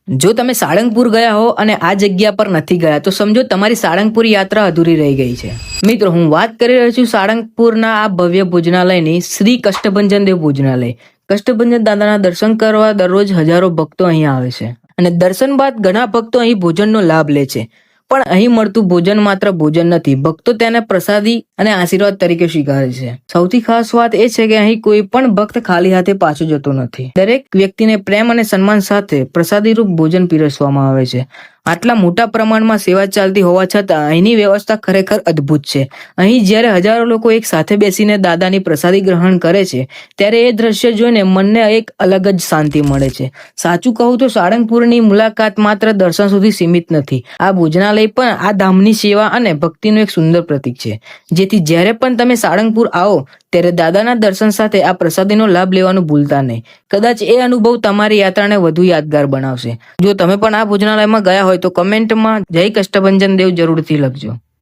જો તમે સાળંગપુર ગયા હો અને આ જગ્યા પર નથી ગયા તો સમજો તમારી સાળંગપુર યાત્રા અધૂરી રહી ગઈ છે. મિત્રો, હું વાત કરી રહ્યો છું સાળંગપુરના આ ભવ્ય ભોજનાલયની, શ્રી કષ્ટભંજન દેવ ભોજનાલય. કષ્ટભંજન દાદાના દર્શન કરવા દરરોજ હજારો ભક્તો અહીં આવે છે અને દર્શન બાદ ઘણા ભક્તો અહીં ભોજનનો લાભ લે છે. પણ અહીં મળતું ભોજન માત્ર ભોજન નથી, ભક્તો તેને પ્રસાદી અને આશીર્વાદ તરીકે સ્વીકારે છે. સૌથી ખાસ વાત એ છે કે અહીં કોઈ પણ ભક્ત ખાલી હાથે પાછો જતો નથી. દરેક વ્યક્તિને પ્રેમ અને સન્માન સાથે પ્રસાદીરૂપ ભોજન પીરસવામાં આવે છે. આટલા મોટા પ્રમાણમાં સેવા ચાલતી હોવા છતાં અહીંની વ્યવસ્થા ખરેખર અદ્ભુત છે. અહીં જ્યારે હજારો લોકો એક સાથે બેસીને દાદાની પ્રસાદી ગ્રહણ કરે છે ત્યારે એ દ્રશ્ય જોઈને મનને એક અલગ જ શાંતિ મળે છે. સાચું કહું તો સાળંગપુરની મુલાકાત માત્ર દર્શન સુધી સીમિત નથી. આ ભોજનાલય પણ આ ધામની સેવા અને ભક્તિનું એક સુંદર પ્રતીક છે. જેથી જ્યારે પણ તમે સાળંગપુર આવો ત્યારે દાદાના દર્શન સાથે આ પ્રસાદીનો લાભ લેવાનું ભૂલતા નહીં. કદાચ એ અનુભવ તમારી યાત્રાને વધુ યાદગાર બનાવશે. જો તમે પણ આ ભોજનાલયમાં ગયા હોય તો કમેન્ટમાં જય કષ્ટભંજન દેવ જરૂરથી લખજો.